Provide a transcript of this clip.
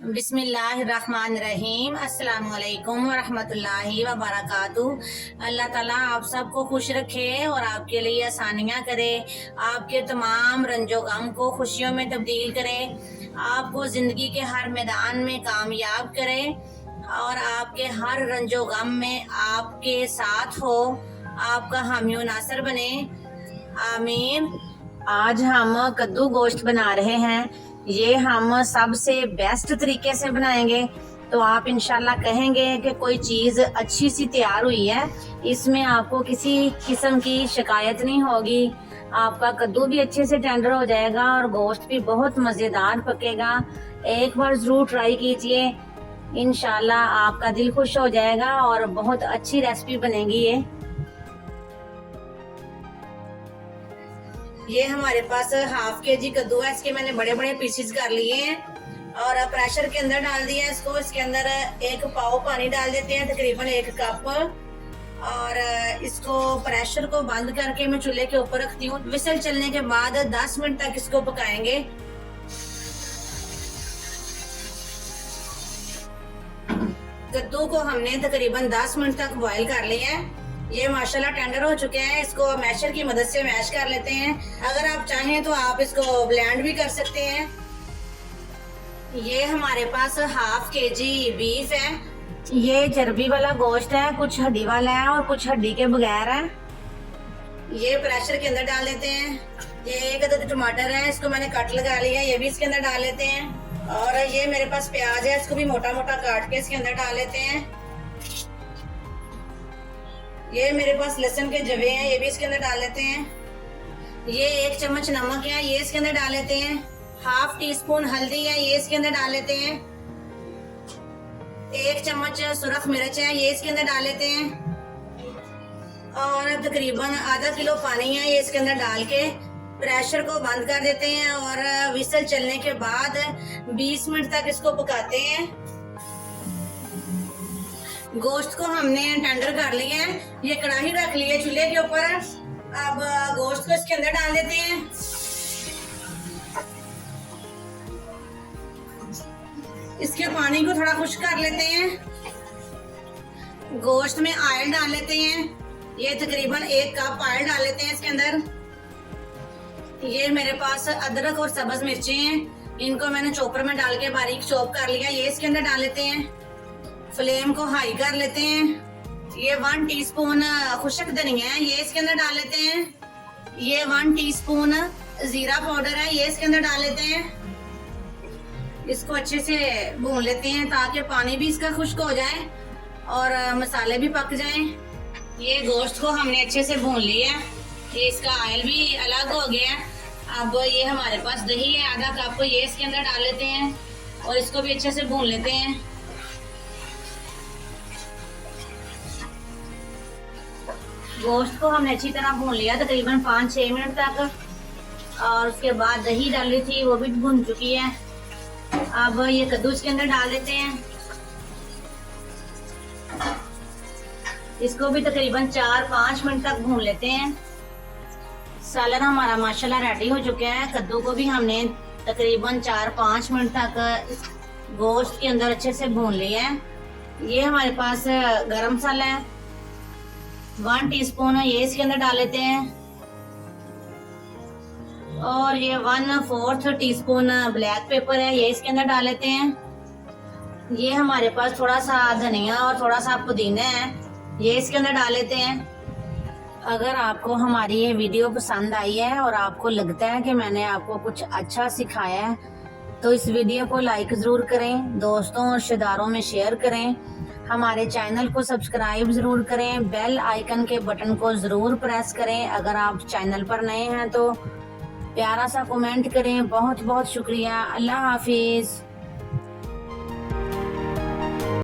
बिस्मिल्लाहिर्रहमानिर्रहीम। अस्सलाम वालेकुम वरहमतुल्लाहि वबरकातुहू। अल्लाह ताला आप सबको खुश रखे और आपके लिए आसानियाँ करे, आपके तमाम रंजो गम को खुशियों में तब्दील करे, आपको ज़िंदगी के हर मैदान में कामयाब करे और आपके हर रंजो गम में आपके साथ हो, आपका हामी नासर बने। आमीन। आज हम कद्दू गोश्त बना रहे हैं। ये हम सबसे बेस्ट तरीके से बनाएंगे तो आप इंशाल्लाह कहेंगे कि कोई चीज़ अच्छी सी तैयार हुई है, इसमें आपको किसी किस्म की शिकायत नहीं होगी। आपका कद्दू भी अच्छे से टेंडर हो जाएगा और गोश्त भी बहुत मज़ेदार पकेगा। एक बार ज़रूर ट्राई कीजिए, इंशाल्लाह आपका दिल खुश हो जाएगा और बहुत अच्छी रेसिपी बनेगी। ये हमारे पास हाफ के जी कद्दू है, इसके मैंने बड़े बड़े पीसेस कर लिए हैं और प्रेशर के अंदर डाल दिया इसको। इसके अंदर एक पाव पानी डाल देते हैं, तकरीबन 1 कप, और इसको प्रेशर को बंद करके मैं चूल्हे के ऊपर रखती हूँ। विसल चलने के बाद 10 मिनट तक इसको पकाएंगे। कद्दू को हमने तकरीबन 10 मिनट तक बॉईल कर लिया है। ये माशाल्लाह टेंडर हो चुके हैं। इसको मैशर की मदद से मैश कर लेते हैं। अगर आप चाहें तो आप इसको ब्लेंड भी कर सकते हैं। ये हमारे पास हाफ के जी बीफ है। ये चर्बी वाला गोश्त है, कुछ हड्डी वाला है और कुछ हड्डी के बगैर है। ये प्रेशर के अंदर डाल देते हैं। ये 1 अदद टमाटर है, इसको मैंने कट लगा लिया, ये भी इसके अंदर डाल लेते हैं। और ये मेरे पास प्याज है, इसको भी मोटा मोटा काट के इसके अंदर डाल लेते हैं। ये मेरे पास लहसुन के जवे हैं, ये भी इसके अंदर डाल लेते हैं। ये 1 चम्मच नमक है, ये इसके अंदर डाल लेते हैं। हाफ टी स्पून हल्दी है, ये इसके अंदर डाल लेते हैं। 1 चम्मच सुरख मिर्च है, ये इसके अंदर डाल लेते हैं। और तकरीबन आधा किलो पानी है, ये इसके अंदर डाल के प्रेशर को बंद कर देते हैं और विसल चलने के बाद 20 मिनट तक इसको पकाते हैं। गोश्त को हमने टेंडर कर लिया है। ये कढ़ाई रख ली है चूल्हे के ऊपर। अब गोश्त को इसके अंदर डाल देते हैं। इसके पानी को थोड़ा खुश्क कर लेते हैं। गोश्त में ऑयल डाल लेते हैं। ये तकरीबन 1 कप ऑयल डाल लेते हैं इसके अंदर। ये मेरे पास अदरक और सब्ज मिर्ची हैं, इनको मैंने चॉपर में डाल के बारीक चॉप कर लिया, ये इसके अंदर डाल लेते हैं। फ्लेम को हाई कर लेते हैं। ये 1 टीस्पून खुशक धनिया है, ये इसके अंदर डाल लेते हैं। ये 1 टीस्पून जीरा पाउडर है, ये इसके अंदर डाल लेते हैं। इसको अच्छे से भून लेते हैं ताकि पानी भी इसका खुश्क हो जाए और मसाले भी पक जाएं। ये गोश्त को हमने अच्छे से भून लिया है, ये इसका ऑयल भी अलग हो गया है। अब ये हमारे पास दही है आधा कप, ये इसके अंदर डाल लेते हैं और इसको भी अच्छे से भून लेते हैं। गोश्त को हमने अच्छी तरह भून लिया तकरीबन 5-6 मिनट तक, और उसके बाद दही डाली थी वो भी भून चुकी है। अब ये कद्दू इसके अंदर डाल देते हैं। इसको भी तकरीबन 4-5 मिनट तक भून लेते हैं। सालन हमारा माशाल्लाह रेडी हो चुका है। कद्दू को भी हमने तकरीबन 4-5 मिनट तक गोश्त के अंदर अच्छे से भून लिया है। ये हमारे पास गरम मसाला है, 1 टीस्पून है, ये इसके अंदर डाल लेते हैं। और ये 1/4 टीस्पून ब्लैक पेपर है, ये इसके अंदर डाल लेते हैं। ये हमारे पास थोड़ा सा धनिया और थोड़ा सा पुदीना है, ये इसके अंदर डाल लेते हैं। अगर आपको हमारी ये वीडियो पसंद आई है और आपको लगता है कि मैंने आपको कुछ अच्छा सिखाया है तो इस वीडियो को लाइक ज़रूर करें, दोस्तों और रिश्तेदारों में शेयर करें, हमारे चैनल को सब्सक्राइब ज़रूर करें, बेल आइकन के बटन को ज़रूर प्रेस करें। अगर आप चैनल पर नए हैं तो प्यारा सा कमेंट करें। बहुत बहुत शुक्रिया। अल्लाह हाफिज़।